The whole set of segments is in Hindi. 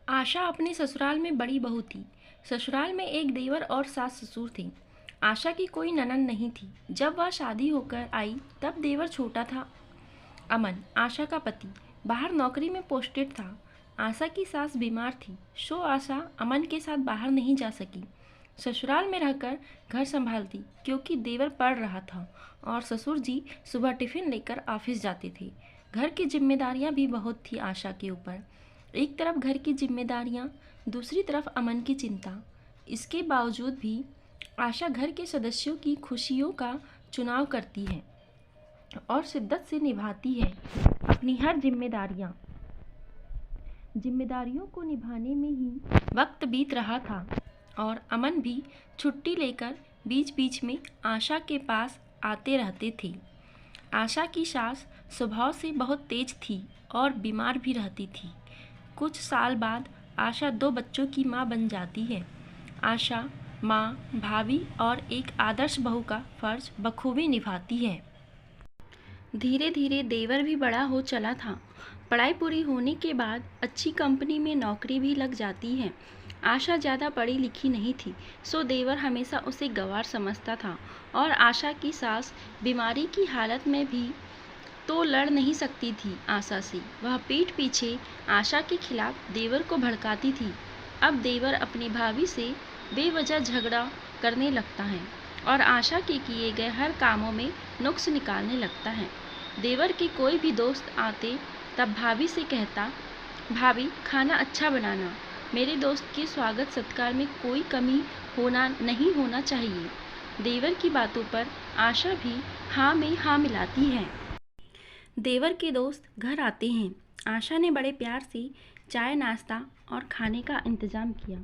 आशा अपने ससुराल में बड़ी बहू थी। ससुराल में एक देवर और सास ससुर थे। आशा की कोई ननंद नहीं थी। जब वह शादी होकर आई तब देवर छोटा था। अमन, आशा का पति, बाहर नौकरी में पोस्टेड था। आशा की सास बीमार थी, सो आशा अमन के साथ बाहर नहीं जा सकी। ससुराल में रहकर घर संभालती क्योंकि देवर पढ़ रहा था और ससुर जी सुबह टिफिन लेकर ऑफिस जाते थे। घर की जिम्मेदारियां भी बहुत थी आशा के ऊपर। एक तरफ घर की जिम्मेदारियां, दूसरी तरफ अमन की चिंता। इसके बावजूद भी आशा घर के सदस्यों की खुशियों का चुनाव करती है और शिद्दत से निभाती है अपनी हर जिम्मेदारियों को निभाने में ही वक्त बीत रहा था और अमन भी छुट्टी लेकर बीच बीच में आशा के पास आते रहते थे। आशा की सास स्वभाव से बहुत तेज थी और बीमार भी रहती थी। कुछ साल बाद आशा 2 बच्चों की माँ बन जाती है। आशा माँ, भाभी और एक आदर्श बहू का फर्ज बखूबी निभाती है। धीरे धीरे देवर भी बड़ा हो चला था। पढ़ाई पूरी होने के बाद अच्छी कंपनी में नौकरी भी लग जाती है। आशा ज़्यादा पढ़ी लिखी नहीं थी, सो देवर हमेशा उसे गंवार समझता था और आशा की सास बीमारी की हालत में भी तो लड़ नहीं सकती थी आशा से। वह पीठ पीछे आशा के खिलाफ देवर को भड़काती थी। अब देवर अपनी भाभी से बेवजह झगड़ा करने लगता है और आशा के किए गए हर कामों में नुक्स निकालने लगता है। देवर के कोई भी दोस्त आते तब भाभी से कहता, भाभी खाना अच्छा बनाना, मेरे दोस्त के स्वागत सत्कार में कोई कमी नहीं होना चाहिए। देवर की बातों पर आशा भी हाँ में हाँ मिलाती है। देवर के दोस्त घर आते हैं। आशा ने बड़े प्यार से चाय, नाश्ता और खाने का इंतजाम किया।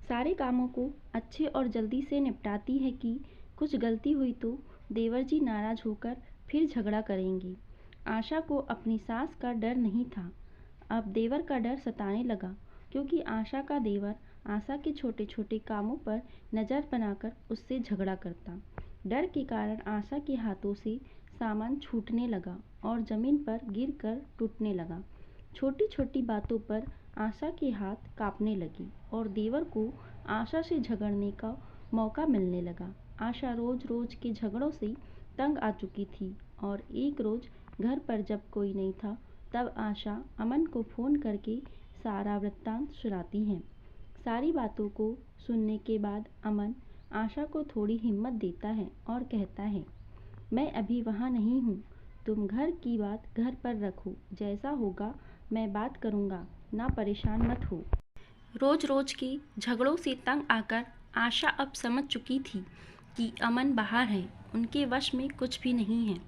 सारे कामों को अच्छे और जल्दी से निपटाती है कि कुछ गलती हुई तो देवर जी नाराज होकर फिर झगड़ा करेंगे। आशा को अपनी सास का डर नहीं था, अब देवर का डर सताने लगा क्योंकि आशा का देवर आशा के छोटे छोटे कामों पर नज़र बनाकर उससे झगड़ा करता। डर के कारण आशा के हाथों से सामान छूटने लगा और ज़मीन पर गिरकर टूटने लगा। छोटी छोटी बातों पर आशा के हाथ कांपने लगे और देवर को आशा से झगड़ने का मौका मिलने लगा। आशा रोज रोज के झगड़ों से तंग आ चुकी थी और एक रोज घर पर जब कोई नहीं था तब आशा अमन को फ़ोन करके सारा वृत्तांत सुनाती है। सारी बातों को सुनने के बाद अमन आशा को थोड़ी हिम्मत देता है और कहता है, मैं अभी वहाँ नहीं हूँ, तुम घर की बात घर पर रखो, जैसा होगा मैं बात करूँगा, ना परेशान मत हो। रोज रोज के झगड़ों से तंग आकर आशा अब समझ चुकी थी कि अमन बाहर है, उनके वश में कुछ भी नहीं है।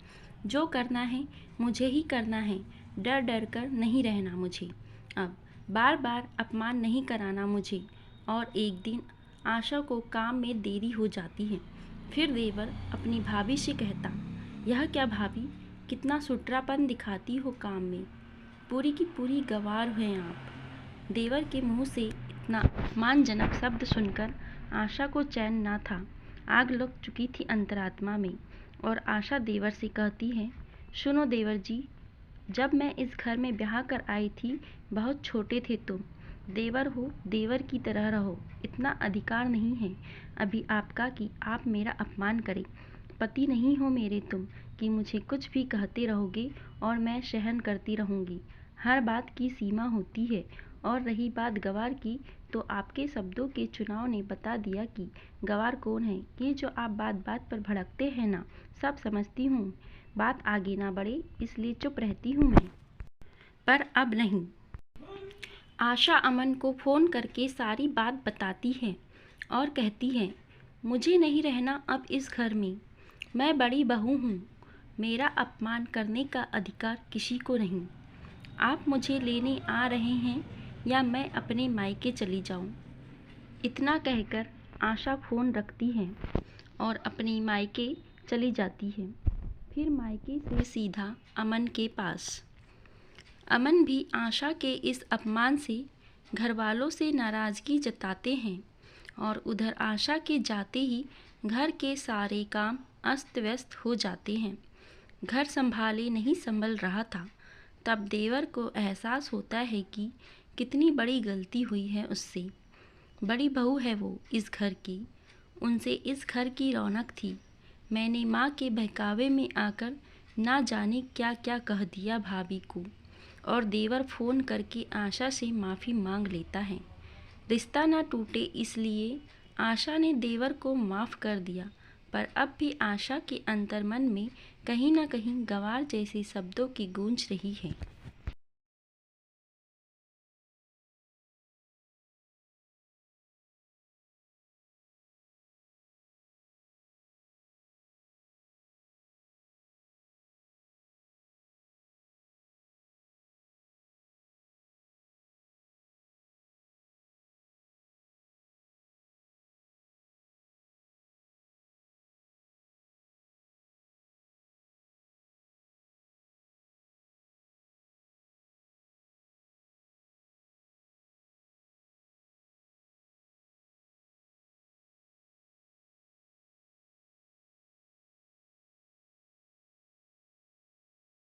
जो करना है मुझे ही करना है, डर डर कर नहीं रहना मुझे, अब बार बार अपमान नहीं कराना मुझे। और एक दिन आशा को काम में देरी हो जाती है। फिर देवर अपनी भाभी से कहता, यह क्या भाभी, कितना सुटरापन दिखाती हो काम में, पूरी की पूरी गंवार हैं आप। देवर के मुंह से इतना अपमानजनक शब्द सुनकर आशा को चैन ना था। आग लग चुकी थी अंतरात्मा में और आशा देवर से कहती है, सुनो देवर जी, जब मैं इस घर में ब्याह कर आई थी बहुत छोटे थे तुम। देवर हो, देवर की तरह रहो, इतना अधिकार नहीं है अभी आपका कि आप मेरा अपमान करें। पति नहीं हो मेरे तुम कि मुझे कुछ भी कहते रहोगे और मैं सहन करती रहूँगी। हर बात की सीमा होती है। और रही बात गवार की, तो आपके शब्दों के चुनाव ने बता दिया कि गवार कौन है। ये जो आप बात बात पर भड़कते हैं ना, सब समझती हूँ, बात आगे ना बढ़े इसलिए चुप रहती हूँ मैं, पर अब नहीं। आशा अमन को फ़ोन करके सारी बात बताती है और कहती है, मुझे नहीं रहना अब इस घर में, मैं बड़ी बहू हूँ, मेरा अपमान करने का अधिकार किसी को नहीं। आप मुझे लेने आ रहे हैं या मैं अपने मायके चली जाऊँ। इतना कहकर आशा फ़ोन रखती है और अपनी मायके चली जाती है। फिर मायके से सीधा अमन के पास। अमन भी आशा के इस अपमान से घरवालों से नाराज़गी जताते हैं और उधर आशा के जाते ही घर के सारे काम अस्त व्यस्त हो जाते हैं। घर संभाले नहीं संभल रहा था। तब देवर को एहसास होता है कि कितनी बड़ी गलती हुई है उससे। बड़ी बहू है वो इस घर की, उनसे इस घर की रौनक थी। मैंने माँ के बहकावे में आकर ना जाने क्या क्या कह दिया भाभी को, और देवर फ़ोन करके आशा से माफ़ी मांग लेता है। रिश्ता ना टूटे इसलिए आशा ने देवर को माफ़ कर दिया, पर अब भी आशा के अंतर्मन में कहीं ना कहीं गंवार जैसे शब्दों की गूंज रही है।